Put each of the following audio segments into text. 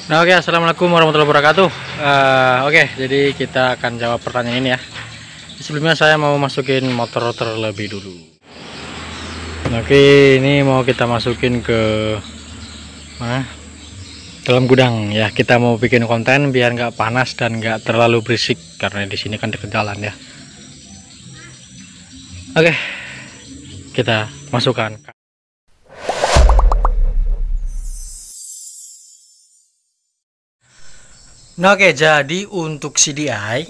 Nah, oke, assalamualaikum warahmatullahi wabarakatuh. Oke, jadi kita akan jawab pertanyaan ini ya. Sebelumnya saya mau masukin motor terlebih dulu. Oke, ini mau kita masukin ke mana? Dalam gudang ya. Kita mau bikin konten biar nggak panas dan nggak terlalu berisik karena di sini kan dekat jalan ya. Oke, kita masukkan. Nah, oke, jadi untuk CDI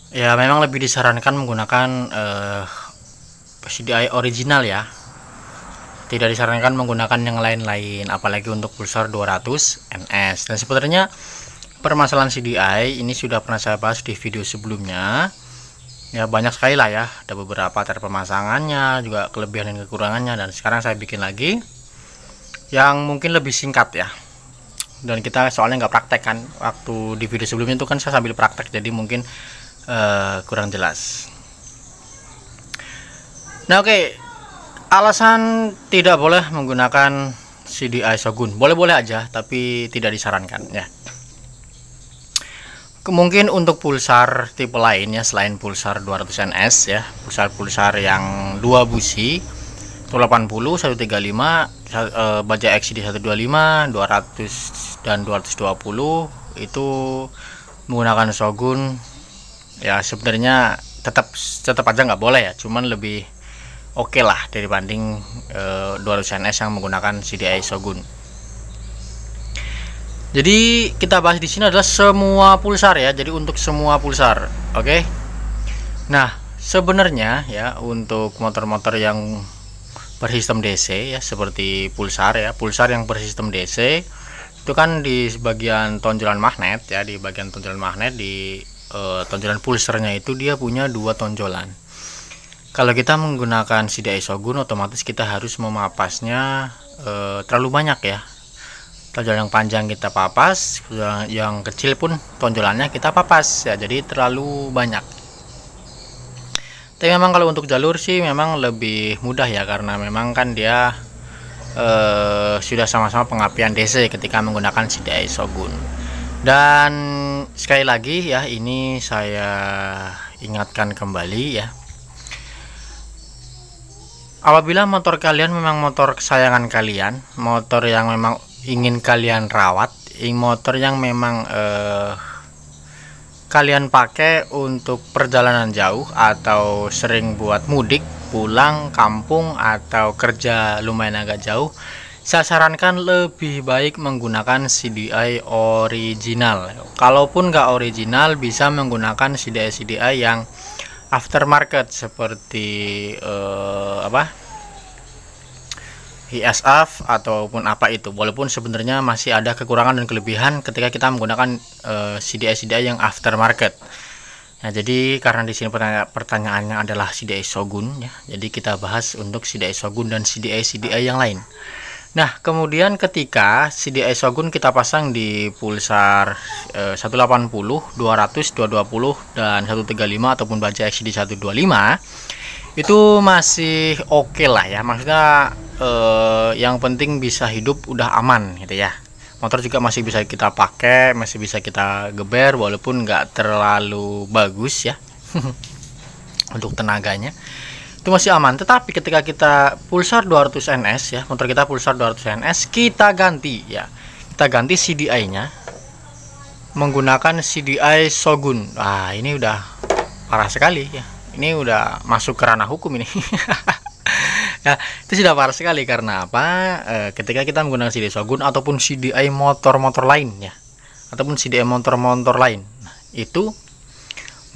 ya memang lebih disarankan menggunakan CDI original ya. Tidak disarankan menggunakan yang lain-lain, apalagi untuk pulsar 200 NS. Dan sebenarnya permasalahan CDI ini sudah pernah saya bahas di video sebelumnya. Ya banyak sekali lah ya, ada beberapa cara pemasangannya, juga kelebihan dan kekurangannya. Dan sekarang saya bikin lagi yang mungkin lebih singkat ya. Dan kita soalnya nggak praktek kan, waktu di video sebelumnya itu kan saya sambil praktek, jadi mungkin kurang jelas. Nah, oke, alasan tidak boleh menggunakan CDI Shogun, boleh-boleh aja tapi tidak disarankan ya. Mungkin untuk pulsar tipe lain ya, selain pulsar 200 NS ya, pulsar-pulsar yang 2 busi 180, 135, baja XCD 125, 200 dan 220 itu menggunakan Shogun ya. Sebenarnya tetap aja nggak boleh ya, cuman lebih oke lah dibanding 200 NS yang menggunakan CDI Shogun. Jadi kita bahas di sini adalah semua pulsar ya. Jadi untuk semua pulsar, oke. Nah, sebenarnya ya untuk motor-motor yang bersistem DC ya, seperti pulsar ya, pulsar yang bersistem DC itu kan di bagian tonjolan magnet ya, di bagian tonjolan magnet di tonjolan pulsarnya itu dia punya 2 tonjolan. Kalau kita menggunakan CDI Shogun, otomatis kita harus memapasnya terlalu banyak ya. Tonjolan yang panjang kita papas, yang kecil pun tonjolannya kita papas ya, jadi terlalu banyak. Tapi memang kalau untuk jalur sih memang lebih mudah ya, karena memang kan dia sudah sama-sama pengapian DC ketika menggunakan CDI Shogun. Dan sekali lagi ya, ini saya ingatkan kembali ya, apabila motor kalian memang motor kesayangan kalian, motor yang memang ingin kalian rawat, motor yang memang kalian pakai untuk perjalanan jauh atau sering buat mudik, pulang kampung atau kerja lumayan agak jauh, saya sarankan lebih baik menggunakan CDI original. Kalaupun nggak original, bisa menggunakan CDI yang aftermarket seperti ISAF ataupun apa itu, walaupun sebenarnya masih ada kekurangan dan kelebihan ketika kita menggunakan CDI yang aftermarket. Nah, jadi karena di sini pertanyaannya adalah CDI Shogun ya, jadi kita bahas untuk CDI Shogun dan CDI yang lain. Nah, kemudian ketika CDI Shogun kita pasang di pulsar 180, 200, 220 dan 135 ataupun baja XCD 125, itu masih oke lah ya, maksudnya yang penting bisa hidup, udah aman gitu ya. Motor juga masih bisa kita pakai, masih bisa kita geber, walaupun nggak terlalu bagus ya untuk tenaganya, itu masih aman. Tetapi ketika kita pulsar 200 NS ya, motor kita pulsar 200 NS, kita ganti ya, kita ganti CDI nya menggunakan CDI Shogun. Nah, ini udah parah sekali ya, ini udah masuk ke ranah hukum ini. Ya, itu sudah parah sekali. Karena apa? Ketika kita menggunakan CDI Shogun ataupun CDI motor-motor lain ya, ataupun CDI motor-motor lain, nah, itu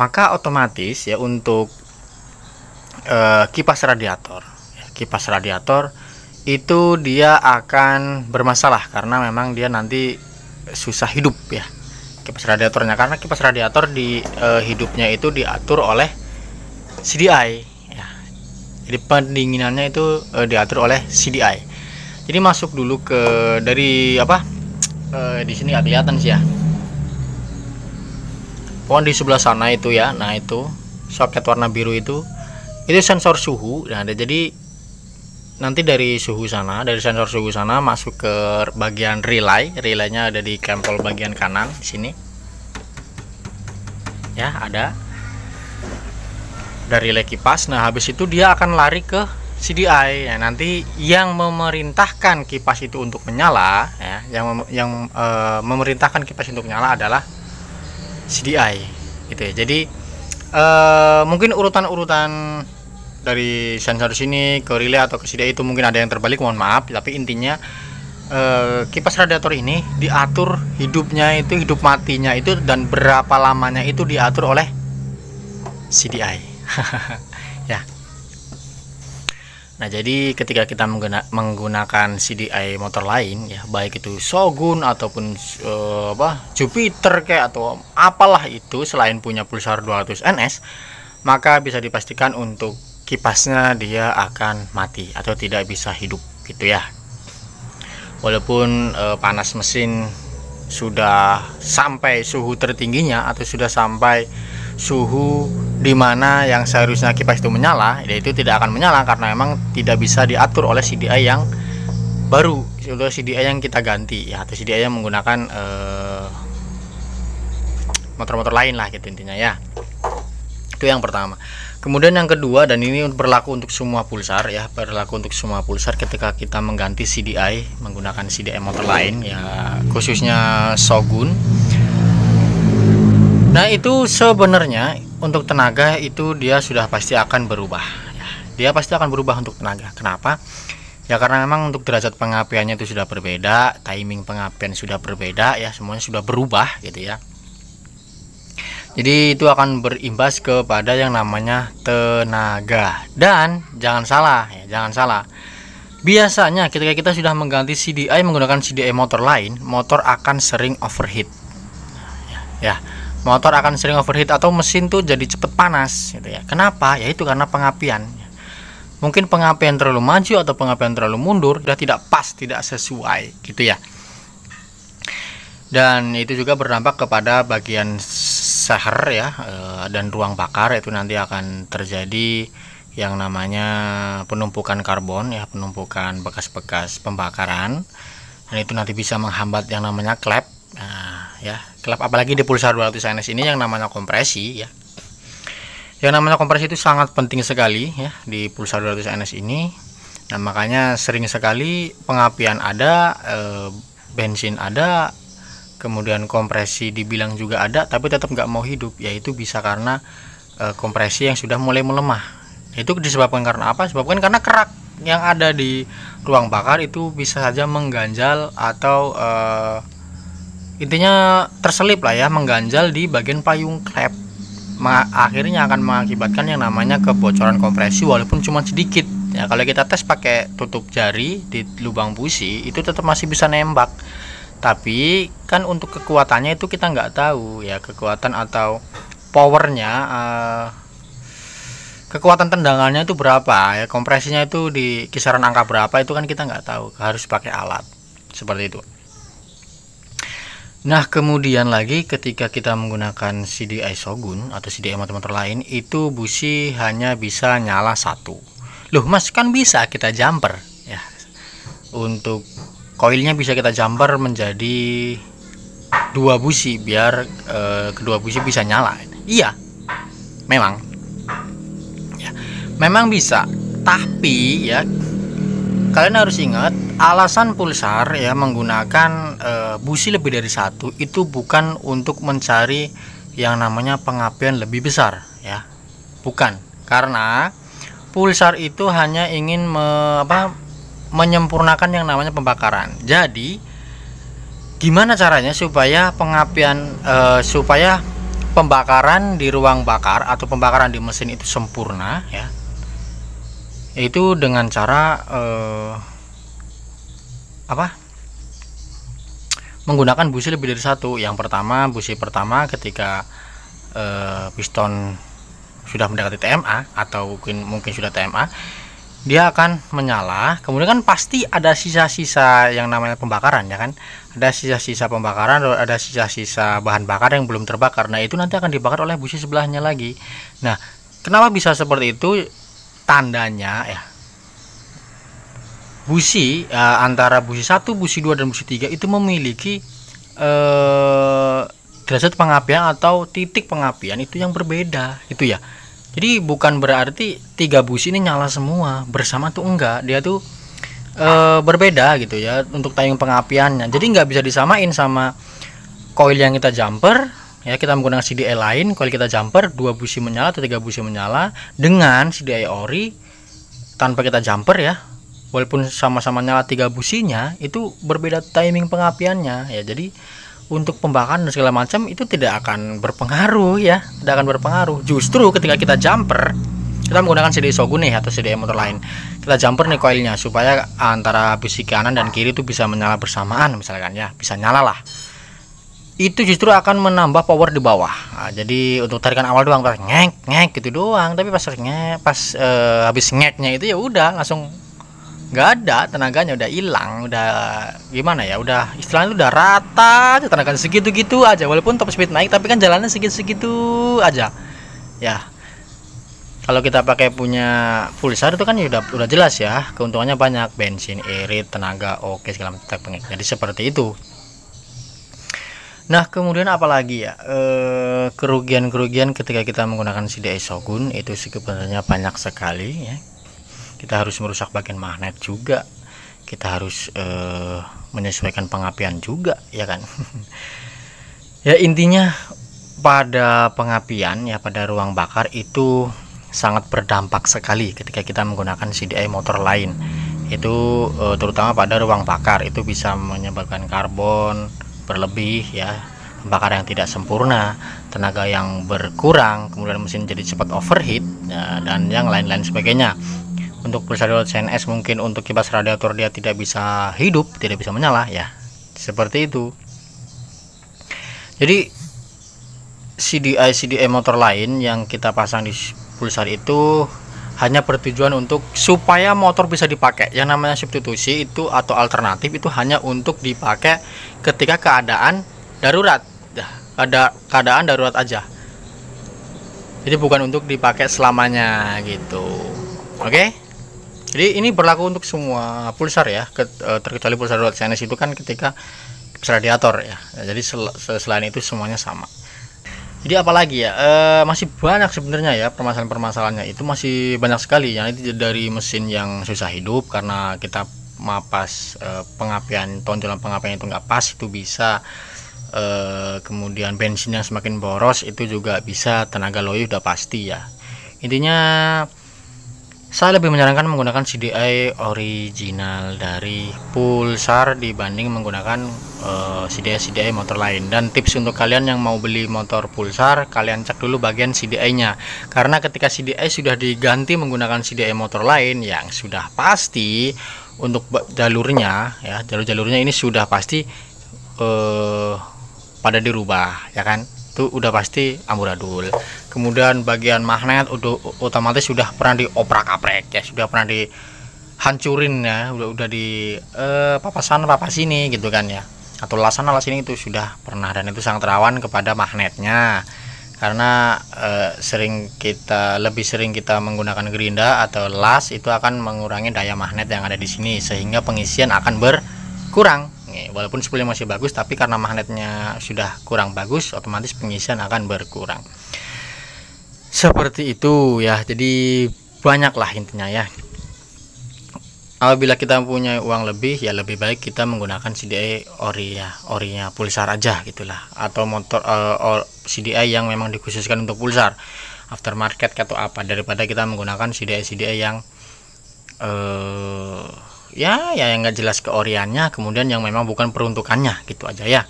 maka otomatis ya untuk kipas radiator ya, kipas radiator itu dia akan bermasalah, karena memang dia nanti susah hidup ya kipas radiatornya, karena kipas radiator di hidupnya itu diatur oleh CDI. Jadi pendinginannya itu diatur oleh CDI. Jadi masuk dulu ke dari apa? Di sini nggak kelihatan sih ya. Pohon di sebelah sana itu ya. Nah, itu soket warna biru itu sensor suhu. Nah, jadi nanti dari suhu sana, dari sensor suhu sana masuk ke bagian relay. Relaynya ada di kempel bagian kanan di sini. Ya, ada dari relay kipas. Nah, habis itu dia akan lari ke CDI. Nah, nanti yang memerintahkan kipas itu untuk menyala, ya, yang memerintahkan kipas untuk menyala adalah CDI, gitu ya. Jadi mungkin urutan-urutan dari sensor sini ke relay atau ke CDI itu mungkin ada yang terbalik, mohon maaf. Tapi intinya kipas radiator ini diatur hidupnya itu, hidup matinya itu, dan berapa lamanya itu diatur oleh CDI. Ya. Nah, jadi ketika kita menggunakan CDI motor lain, ya, baik itu Shogun ataupun Jupiter kayak atau apalah itu selain punya pulsar 200 NS, maka bisa dipastikan untuk kipasnya dia akan mati atau tidak bisa hidup, gitu ya. Walaupun panas mesin sudah sampai suhu tertingginya atau sudah sampai suhu dimana yang seharusnya kipas itu menyala, itu tidak akan menyala karena memang tidak bisa diatur oleh CDI yang baru, oleh CDI yang kita ganti, ya, atau CDI yang menggunakan motor-motor lain lah, gitu intinya ya. Itu yang pertama. Kemudian yang kedua, dan ini berlaku untuk semua pulsar, ya, berlaku untuk semua pulsar ketika kita mengganti CDI menggunakan CDI motor lain, ya, khususnya Shogun. Nah, itu sebenarnya untuk tenaga itu dia sudah pasti akan berubah, ya. Dia pasti akan berubah untuk tenaga. Kenapa? Ya karena memang untuk derajat pengapiannya itu sudah berbeda, timing pengapian sudah berbeda, ya, semuanya sudah berubah, gitu ya. Jadi itu akan berimbas kepada yang namanya tenaga. Dan jangan salah, ya, jangan salah. Biasanya ketika kita sudah mengganti CDI menggunakan CDI motor lain, motor akan sering overheat. Ya. Motor akan sering overheat atau mesin tuh jadi cepet panas, gitu ya. Kenapa? Ya itu karena pengapian. Mungkin pengapian terlalu maju atau pengapian terlalu mundur, sudah tidak pas, tidak sesuai, gitu ya. Dan itu juga berdampak kepada bagian seher, ya, dan ruang bakar. Itu nanti akan terjadi yang namanya penumpukan karbon, ya, penumpukan bekas-bekas pembakaran. Dan itu nanti bisa menghambat yang namanya klep. Nah, ya, klep apalagi di pulsar 200 NS ini yang namanya kompresi, ya. Yang namanya kompresi itu sangat penting sekali, ya, di pulsar 200 NS ini. Nah, makanya sering sekali pengapian ada, bensin ada, kemudian kompresi dibilang juga ada, tapi tetap nggak mau hidup. Yaitu bisa karena kompresi yang sudah mulai melemah. Itu disebabkan karena apa? Disebabkan karena kerak yang ada di ruang bakar itu bisa saja mengganjal atau intinya terselip lah, ya, mengganjal di bagian payung klep. Akhirnya akan mengakibatkan yang namanya kebocoran kompresi walaupun cuma sedikit, ya. Kalau kita tes pakai tutup jari di lubang busi itu tetap masih bisa nembak, tapi kan untuk kekuatannya itu kita nggak tahu, ya, kekuatan atau powernya, kekuatan tendangannya itu berapa, ya, kompresinya itu di kisaran angka berapa, itu kan kita nggak tahu, harus pakai alat seperti itu. Nah, kemudian lagi ketika kita menggunakan CDI Shogun atau CDI motor-motor lain, itu busi hanya bisa nyala satu. Loh Mas, kan bisa kita jumper, ya. Untuk koilnya bisa kita jumper menjadi 2 busi biar kedua busi bisa nyala. Iya, memang, ya, memang bisa. Tapi, ya, kalian harus ingat alasan pulsar, ya, menggunakan busi lebih dari satu itu bukan untuk mencari yang namanya pengapian lebih besar, ya, bukan. Karena pulsar itu hanya ingin menyempurnakan yang namanya pembakaran. Jadi gimana caranya supaya pengapian supaya pembakaran di ruang bakar atau pembakaran di mesin itu sempurna, ya, yaitu dengan cara menggunakan busi lebih dari satu. Yang pertama, busi pertama ketika piston sudah mendekati TMA atau mungkin sudah TMA, dia akan menyala. Kemudian kan pasti ada sisa-sisa yang namanya pembakaran, ya kan, ada sisa-sisa pembakaran, ada sisa-sisa bahan bakar yang belum terbakar. Nah, itu nanti akan dibakar oleh busi sebelahnya lagi. Nah, kenapa bisa seperti itu? Tandanya, ya, busi antara busi 1, busi 2 dan busi 3 itu memiliki derajat pengapian atau titik pengapian itu yang berbeda itu ya. Jadi bukan berarti 3 busi ini nyala semua bersama tuh, enggak, dia tuh berbeda gitu ya untuk tayung pengapiannya. Jadi nggak bisa disamain sama coil yang kita jumper ya, kita menggunakan CDI lain, coil kita jumper 2 busi menyala atau 3 busi menyala dengan CDI ori tanpa kita jumper ya, walaupun sama-sama nyala 3 businya itu berbeda timing pengapiannya ya. Jadi untuk pembakaran dan segala macam itu tidak akan berpengaruh ya, tidak akan berpengaruh. Justru ketika kita jumper, kita menggunakan CDI Shogun nih atau CDI motor lain, kita jumper nih coilnya supaya antara busi kanan dan kiri itu bisa menyala bersamaan misalkan ya, bisa nyala lah, itu justru akan menambah power di bawah. Nah, jadi untuk tarikan awal doang ngek gitu doang, tapi pas habis ngeknya itu ya udah langsung nggak ada tenaganya, udah hilang, udah gimana ya, udah istilahnya udah rata aja tenaga segitu-gitu aja, walaupun top speed naik tapi kan jalannya segitu-segitu aja ya. Kalau kita pakai punya pulsar itu kan ya udah jelas ya, keuntungannya banyak, bensin, irit, tenaga oke, segala macam. Jadi seperti itu. Nah kemudian apalagi ya, kerugian-kerugian ketika kita menggunakan CDI Shogun itu sebenarnya banyak sekali ya. Kita harus merusak bagian magnet juga, kita harus menyesuaikan pengapian juga ya kan. Ya intinya pada pengapian ya, pada ruang bakar itu sangat berdampak sekali ketika kita menggunakan CDI motor lain itu, terutama pada ruang bakar itu bisa menyebabkan karbon berlebih ya, bakar yang tidak sempurna, tenaga yang berkurang, kemudian mesin jadi cepat overheat ya, dan yang lain-lain sebagainya. Untuk pulsar CNS mungkin untuk kipas radiator dia tidak bisa hidup, tidak bisa menyala ya, seperti itu. Jadi CDI motor lain yang kita pasang di pulsar itu hanya bertujuan untuk supaya motor bisa dipakai. Yang namanya substitusi itu atau alternatif itu hanya untuk dipakai ketika keadaan darurat, ada keadaan darurat aja. Jadi bukan untuk dipakai selamanya gitu. Oke? Jadi ini berlaku untuk semua pulsar ya, terkecuali pulsar CNS itu kan ketika radiator ya. Jadi selain itu semuanya sama. Jadi apalagi ya, masih banyak sebenarnya ya permasalahan-permasalahannya itu masih banyak sekali ya. Itu dari mesin yang susah hidup karena kita mapas pengapian, tonjolan pengapian itu nggak pas, itu bisa. Kemudian bensin yang semakin boros itu juga bisa, tenaga loyo udah pasti ya. Intinya saya lebih menyarankan menggunakan CDI original dari pulsar dibanding menggunakan CDI motor lain. Dan tips untuk kalian yang mau beli motor pulsar, kalian cek dulu bagian CDI-nya. Karena ketika CDI sudah diganti menggunakan CDI motor lain, yang sudah pasti untuk jalurnya ya, jalur-jalurnya ini sudah pasti pada dirubah ya kan. Itu udah pasti amburadul. Kemudian bagian magnet udah otomatis sudah pernah dioprak-aprek ya, sudah pernah dihancurin ya, udah di papas sini gitu kan ya, atau las ini itu sudah pernah, dan itu sangat rawan kepada magnetnya karena lebih sering kita menggunakan gerinda atau las, itu akan mengurangi daya magnet yang ada di sini sehingga pengisian akan berkurang. Walaupun spoolnya masih bagus, tapi karena magnetnya sudah kurang bagus, otomatis pengisian akan berkurang. Seperti itu ya. Jadi banyaklah intinya ya. Apabila kita punya uang lebih ya, lebih baik kita menggunakan CDI orinya pulsar aja gitulah, atau motor CDI yang memang dikhususkan untuk pulsar aftermarket atau apa, daripada kita menggunakan CDI yang ya yang nggak jelas keoriannya, kemudian yang memang bukan peruntukannya gitu aja ya.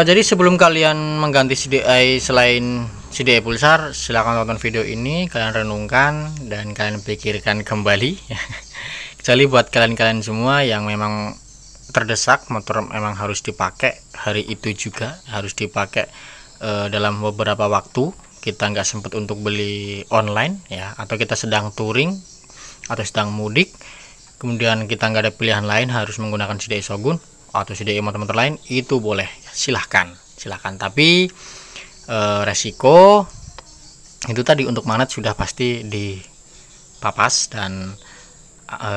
Jadi sebelum kalian mengganti CDI selain CDI pulsar, silahkan tonton video ini, kalian renungkan dan kalian pikirkan kembali. Kecuali buat kalian semua yang memang terdesak, motor memang harus dipakai hari itu juga, harus dipakai dalam beberapa waktu, kita nggak sempat untuk beli online ya, atau kita sedang touring atau sedang mudik, kemudian kita nggak ada pilihan lain harus menggunakan CDI Shogun atau CDI motor-motor lain, itu boleh, silahkan. Tapi resiko itu tadi, untuk magnet sudah pasti dipapas dan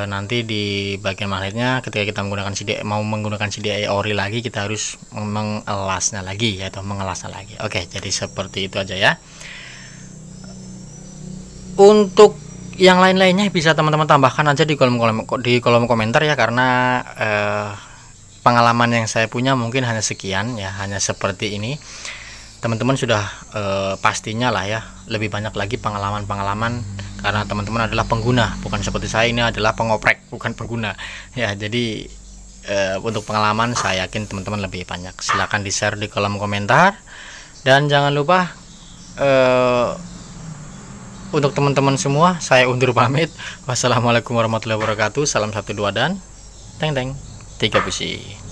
nanti di bagian magnetnya ketika kita menggunakan CDI ori lagi, kita harus mengelasnya lagi, yaitu mengelasnya lagi. Oke, jadi seperti itu aja ya. Untuk yang lain-lainnya bisa teman-teman tambahkan aja di kolom komentar ya, karena pengalaman yang saya punya mungkin hanya sekian ya, hanya seperti ini. Teman-teman sudah pastinya lah ya lebih banyak lagi pengalaman karena teman-teman adalah pengguna, bukan seperti saya ini adalah pengoprek, bukan pengguna ya. Jadi untuk pengalaman saya yakin teman-teman lebih banyak. Silahkan di share di kolom komentar, dan jangan lupa untuk teman-teman semua saya undur pamit. Wassalamualaikum warahmatullahi wabarakatuh. Salam 1 2 dan teng teng 3 pusi.